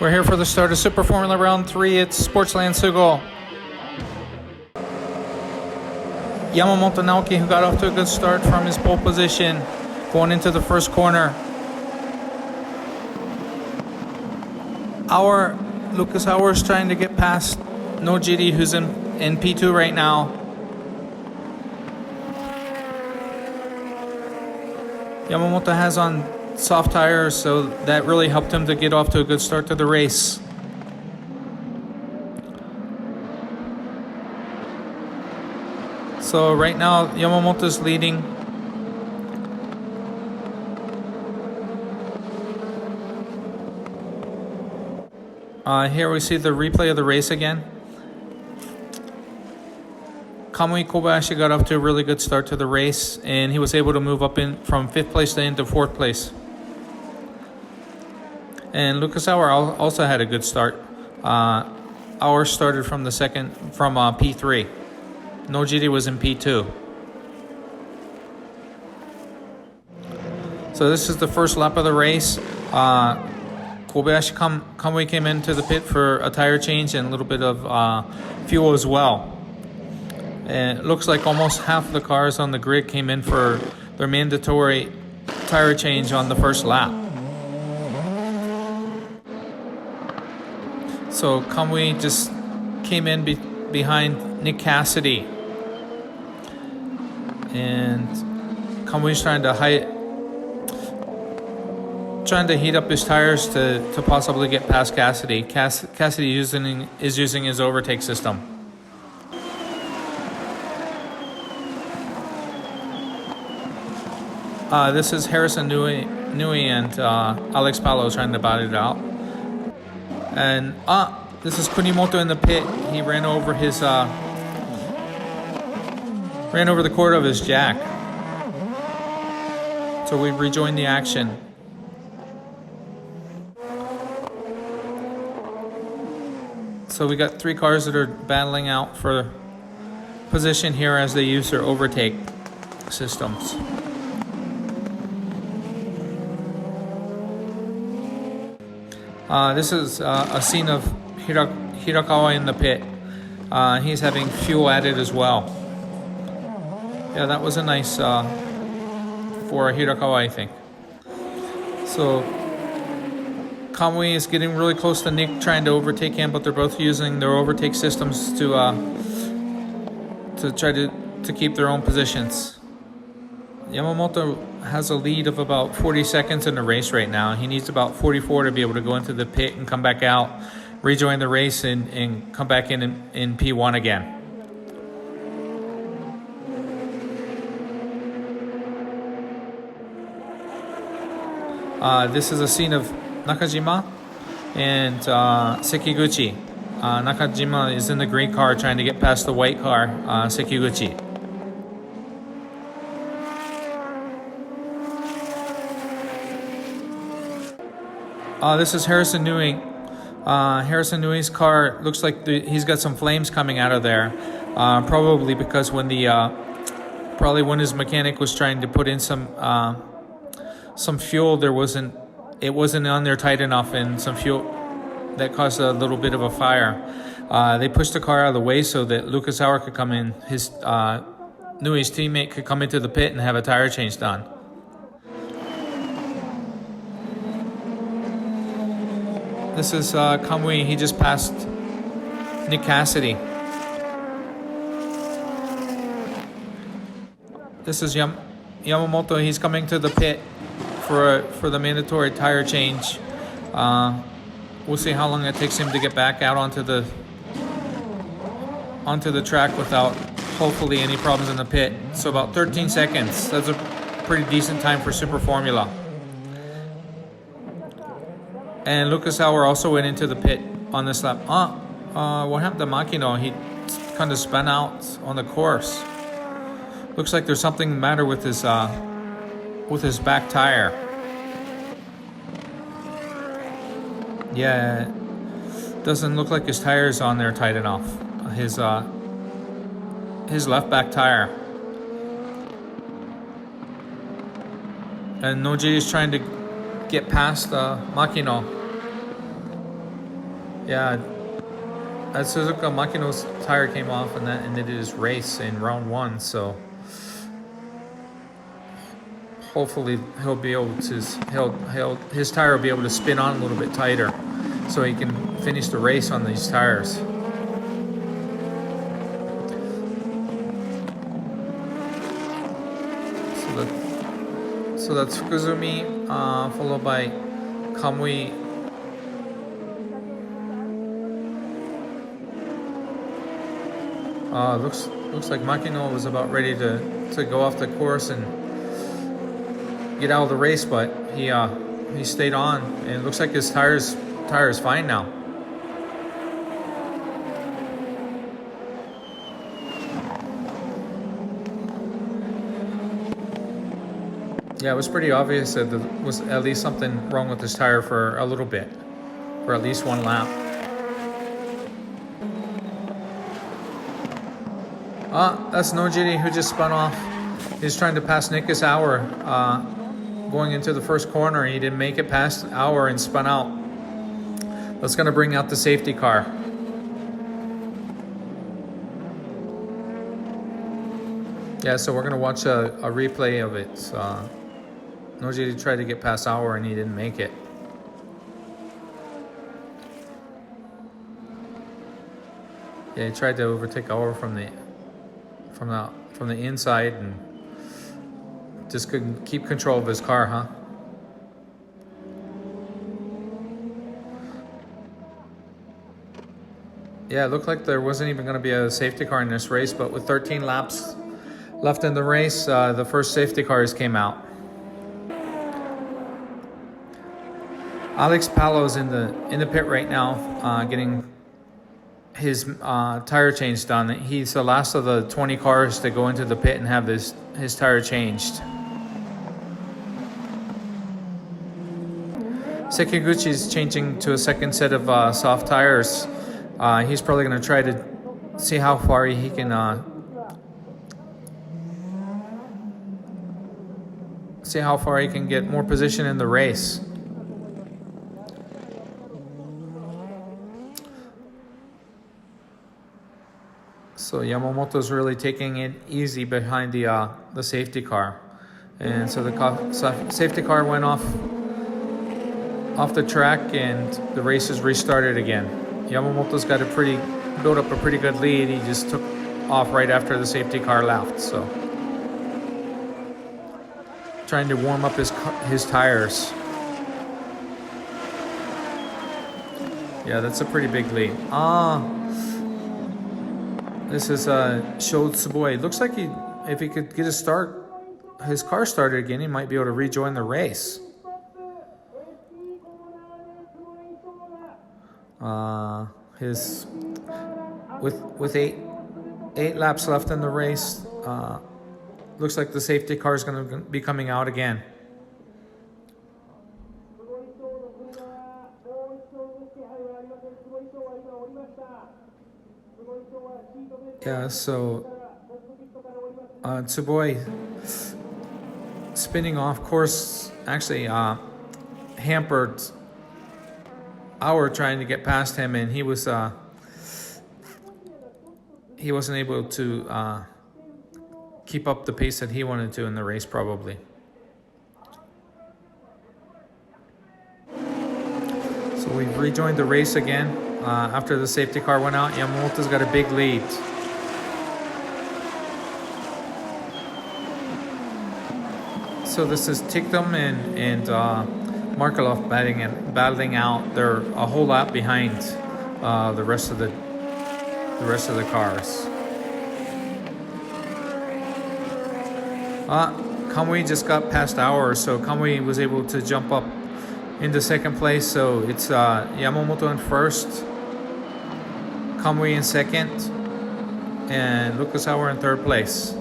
We're here for the start of Super Formula Round 3. It's Sportsland SUGO. Yamamoto Naoki, who got off to a good start from his pole position, going into the first corner. Lucas Auer's trying to get past Nojiri, who's in P2 right now. Yamamoto has on soft tires, so that really helped him to get off to a good start to the race. So right now Yamamoto's leading. Here we see the replay of the race again. Kamui Kobayashi got off to a really good start to the race, and he was able to move up from 5th place into 4th place. And Lucas Auer also had a good start. Auer started from P3. Nojiri was in P2. So this is the first lap of the race. Kobayashi Kamui came into the pit for a tire change and a little bit of fuel as well. And it looks like almost half the cars on the grid came in for their mandatory tire change on the first lap. So Kamui just came in behind Nick Cassidy. And Kamui's trying to heat up his tires to possibly get past Cassidy. Cassidy is using his overtake system. This is Harrison Nui and Alex Palou trying to battle it out. And this is Kunimoto in the pit. He ran over the cord of his jack. So we rejoined the action. So we got 3 cars that are battling out for position here as they use their overtake systems. This is a scene of Hirakawa in the pit. He's having fuel added as well. Yeah, that was a nice for Hirakawa, I think. So Kamui is getting really close to Nick, trying to overtake him, but they're both using their overtake systems to try to keep their own positions. Yamamoto has a lead of about 40 seconds in the race right now. He needs about 44 to be able to go into the pit and come back out, rejoin the race, and come back in P1 again. This is a scene of Nakajima and Sekiguchi. Nakajima is in the green car trying to get past the white car, Sekiguchi. This is Harrison Nui. Harrison Nui's car looks like he's got some flames coming out of there. Probably because when his mechanic was trying to put in some fuel, it wasn't on there tight enough, and some fuel that caused a little bit of a fire. They pushed the car out of the way so that Lucas Auer could come in. Nui's teammate could come into the pit and have a tire change done. This is Kamui. He just passed Nick Cassidy. This is Yamamoto. He's coming to the pit for the mandatory tire change. We'll see how long it takes him to get back out onto the track without hopefully any problems in the pit. So about 13 seconds. That's a pretty decent time for Super Formula. And Lucas Auer also went into the pit on this lap. What happened to Makino? He kind of spun out on the course. Looks like there's something the matter with his back tire. Yeah, doesn't look like his tire's on there tight enough. His left back tire. And Nojiri is trying to get past Makino. Yeah, Suzuka Makino's tire came off, and that ended his race in round 1. So hopefully he'll be able to his tire will be able to spin on a little bit tighter, so he can finish the race on these tires. So that's Fukuzumi, followed by Kamui. Looks like Makino was about ready to go off the course and get out of the race, but he stayed on, and it looks like his tire is fine now. Yeah, it was pretty obvious that there was at least something wrong with his tire for a little bit, for at least one lap. That's Nojiri, who just spun off. He's trying to pass Nick Hour going into the first corner. He didn't make it past Hour and spun out. That's going to bring out the safety car. Yeah, so we're going to watch a replay of it. Nojiri tried to get past Hour and he didn't make it. Yeah, he tried to overtake Hour from the inside and just couldn't keep control of his car, huh? Yeah, it looked like there wasn't even going to be a safety car in this race, but with 13 laps left in the race, the first safety cars came out. Alex Palo's in the pit right now, getting his tire change done. He's the last of the 20 cars to go into the pit and have his tire changed. Sekiguchi's changing to a second set of soft tires. He's probably going to try to see how far he can get more position in the race. So Yamamoto's really taking it easy behind the safety car, and so the safety car went off the track, and the race is restarted again. Yamamoto's got built up a pretty good lead. He just took off right after the safety car left. So trying to warm up his tires. Yeah, that's a pretty big lead. This is Sho Tsuboi. Looks like if he could get his car started again, he might be able to rejoin the race. With eight laps left in the race, looks like the safety car is going to be coming out again. Yeah, so Tsuboi spinning off course actually hampered Hour trying to get past him, and he wasn't able to keep up the pace that he wanted to in the race, probably. So we've rejoined the race again after the safety car went out. Yamamoto's got a big lead. So this is Tiktum and Markelov battling out. They're a whole lap behind the rest of the cars. Kamui just got past Hour, so Kamui was able to jump up into second place. So it's Yamamoto in first, Kamui in second, and Lucas Hour in third place.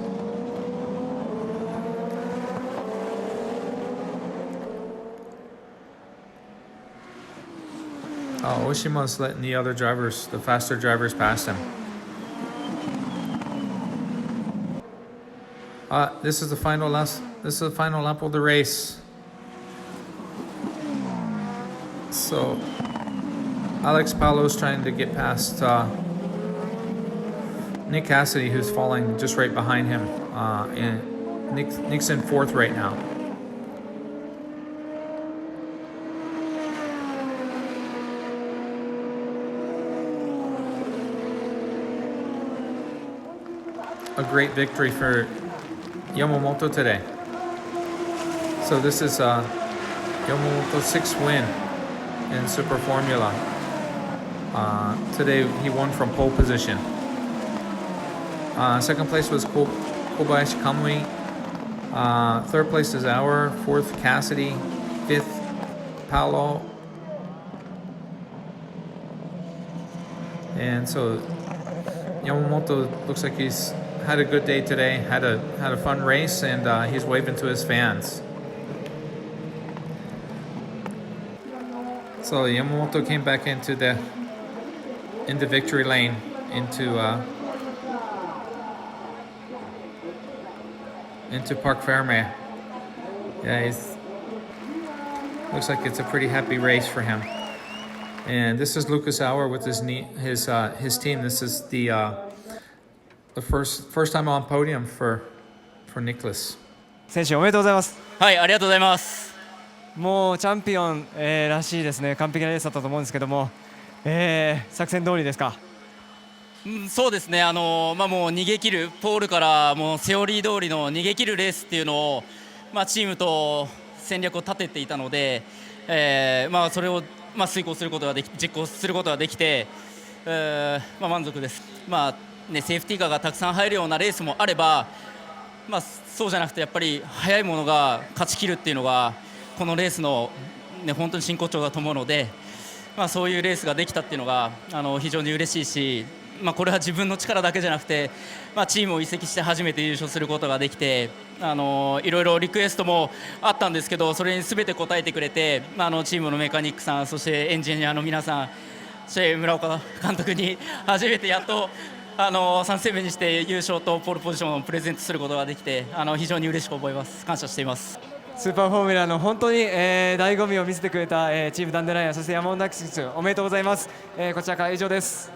Oshima's letting the other drivers, the faster drivers, pass him. This is the final lap of the race. So Alex Palos trying to get past Nick Cassidy, who's falling just right behind him. And Nick's in fourth right now. A great victory for Yamamoto today. So this is Yamamoto's 6th win in Super Formula. Today he won from pole position. Second place was Kobayashi Kamui. Third place is Auer. Fourth, Cassidy. Fifth, Paolo. And so Yamamoto looks like he's had a good day today. Had a fun race, and he's waving to his fans. So Yamamoto came back into victory lane, into Parc Fermé. Yeah, looks like it's a pretty happy race for him. And this is Lucas Auer with his team. This is the first time on podium for Nicholas. 選手おめでとうございます。はい、ありがとうございます。もうチャンピオン、らしいですね。完璧なレースだったと思うんですけども、作戦通りですか。そうですね。もう逃げ切るポールからもうセオリー通りの逃げ切るレースっていうのを、チームと戦略を立てていたので、それを遂行することができ、実行することができて、満足です。セーフティーカーがたくさん入るようなレースもあれば、そうじゃなくてやっぱり速いものが勝ち切るっていうのがこのレースの、本当に真骨頂だと思うので、そういうレースができたっていうのが非常に嬉しいし、これは自分の力だけじゃなくて、チームを移籍して初めて優勝することができて、いろいろリクエストもあったんですけど、それに全て応えてくれて、チームのメカニックさん、そしてエンジニアの皆さん、そして村岡監督に初めてやっと3戦目にして優勝とポールポジションをプレゼントすることができて、非常に嬉しく思います。感謝しています。スーパーフォーミュラの本当に、醍醐味を見せてくれた、チームダンデライオン、そして山本拓司選手おめでとうございます。こちらから以上です。